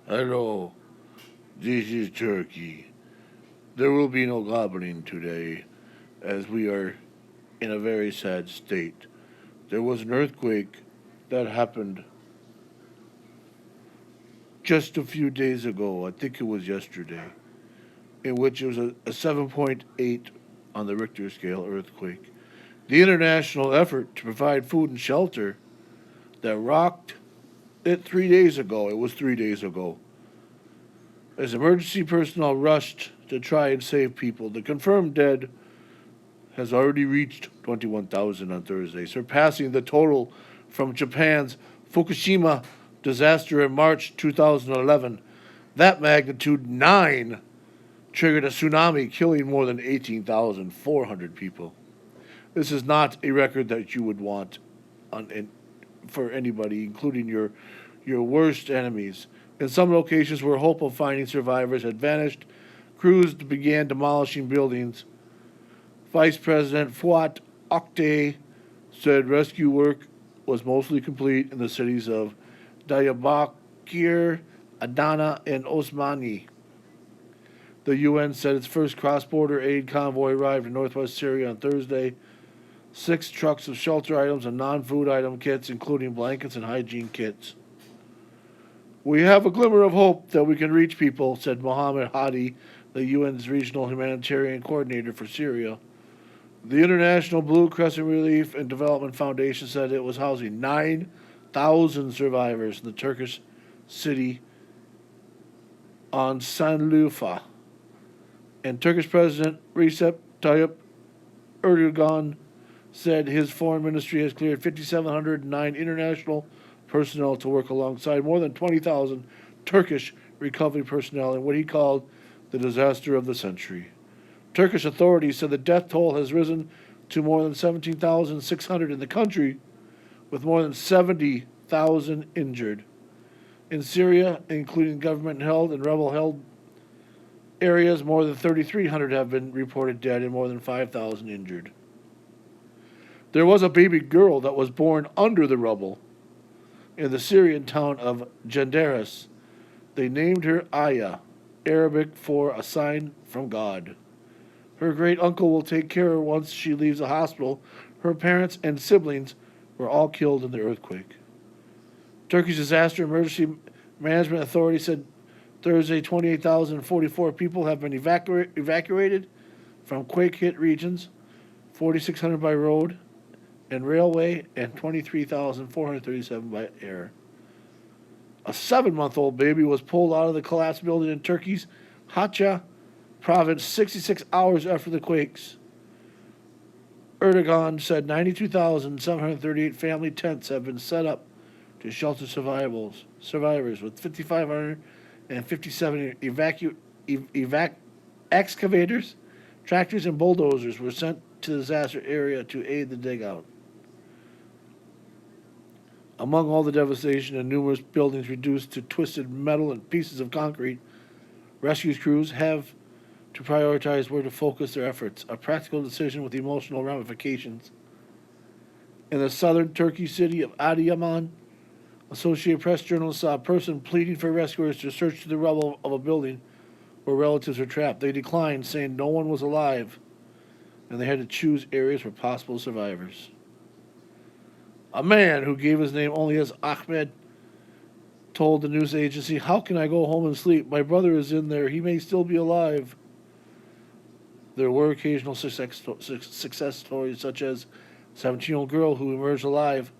Hello, this is Turkey. There will be no gobbling today, as we are in a very sad state. There was an earthquake that happened just a few days ago, I think it was yesterday, in which it was a 7.8 on the Richter scale earthquake. The international effort to provide food and shelter that rocked it 3 days ago, it was 3 days ago, as emergency personnel rushed to try and save people. The confirmed dead has already reached 21,000 on Thursday, surpassing the total from Japan's Fukushima disaster in March 2011. That magnitude 9 triggered a tsunami, killing more than 18,400 people. This is not a record that you would want for anybody, including your worst enemies. In some locations where hope of finding survivors had vanished, crews began demolishing buildings. Vice President Fuat Oktay said rescue work was mostly complete in the cities of Diyarbakir, Adana, and Osmani. The UN said its first cross border aid convoy arrived in northwest Syria on Thursday. 6 trucks of shelter items and non food item kits, including blankets and hygiene kits. We have a glimmer of hope that we can reach people, said Mohammed Hadi, the UN's regional humanitarian coordinator for Syria. The International Blue Crescent Relief and Development Foundation said it was housing 9,000 survivors in the Turkish city on Sanliurfa. And Turkish President Recep Tayyip Erdogan said his foreign ministry has cleared 5,709 international personnel to work alongside more than 20,000 Turkish recovery personnel in what he called the disaster of the century. Turkish authorities said the death toll has risen to more than 17,600 in the country, with more than 70,000 injured. In Syria, including government held and rebel held areas, more than 3,300 have been reported dead and more than 5,000 injured. There was a baby girl that was born under the rubble in the Syrian town of Genderis. They named her Aya, Arabic for a sign from God. Her great uncle will take care of her once she leaves the hospital. Her parents and siblings were all killed in the earthquake. Turkey's Disaster Emergency Management Authority said Thursday 28,044 people have been evacuated from quake hit regions, 4,600 by road and railway, and 23,437 by air. A 7-month-old baby was pulled out of the collapsed building in Turkey's Hatay province 66 hours after the quakes. Erdogan said 92,738 family tents have been set up to shelter survivors, with 5,557 excavators, tractors, and bulldozers were sent to the disaster area to aid the dig out. Among all the devastation and numerous buildings reduced to twisted metal and pieces of concrete, rescue crews have to prioritize where to focus their efforts, a practical decision with emotional ramifications. In the southern Turkey city of Adıyaman, Associated Press journalists saw a person pleading for rescuers to search through the rubble of a building where relatives were trapped. They declined, saying no one was alive, and they had to choose areas for possible survivors. A man who gave his name only as Ahmed told the news agency, "How can I go home and sleep? My brother is in there. He may still be alive." There were occasional success stories, such as a 17-year-old girl who emerged alive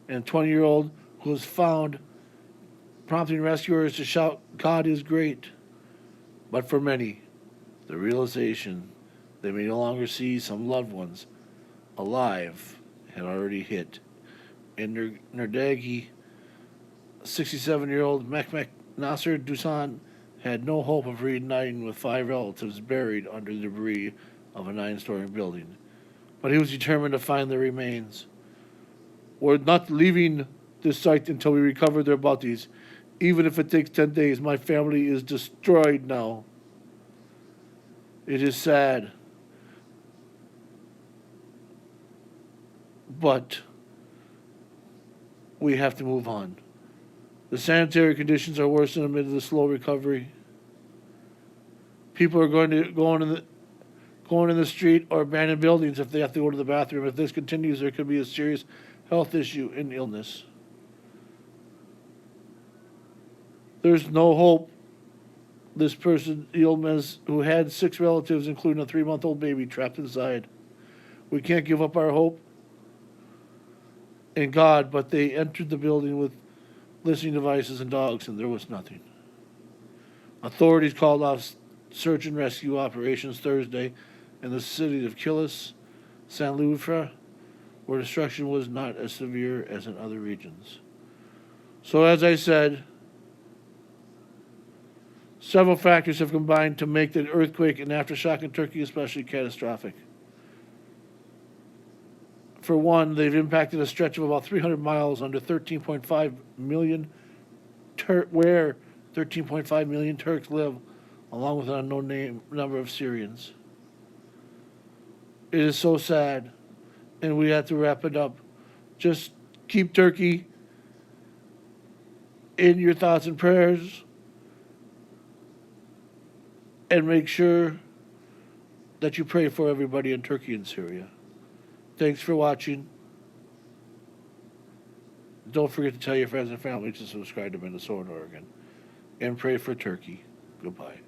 and a 20-year-old who was found, prompting rescuers to shout, "God is great." But for many, the realization they may no longer see some loved ones alive had already hit. In Nerdagi, 67-year-old Mehmet Nasser Dusan had no hope of reuniting with 5 relatives buried under the debris of a 9-story building. But he was determined to find their remains. "We're not leaving this site until we recover their bodies. Even if it takes 10 days, my family is destroyed now. It is sad. But we have to move on. The sanitary conditions are worsened amid the slow recovery. People are going in the street or abandoned buildings if they have to go to the bathroom. If this continues, there could be a serious health issue and illness. There's no hope. This person, Yilmaz, who had 6 relatives, including a 3-month-old baby, trapped inside. We can't give up our hope in God, but they entered the building with listening devices and dogs, and there was nothing. Authorities called off search and rescue operations Thursday in the city of Kilis, Saint Louvre, where destruction was not as severe as in other regions. So, as I said, several factors have combined to make the earthquake and aftershock in Turkey especially catastrophic. For one, they've impacted a stretch of about 300 miles under 13.5 million where 13.5 million Turks live, along with an unknown number of Syrians. It is so sad, and we have to wrap it up. Just keep Turkey in your thoughts and prayers, and make sure that you pray for everybody in Turkey and Syria. Thanks for watching. Don't forget to tell your friends and family to subscribe to Minnesota and Oregon. And pray for Turkey. Goodbye.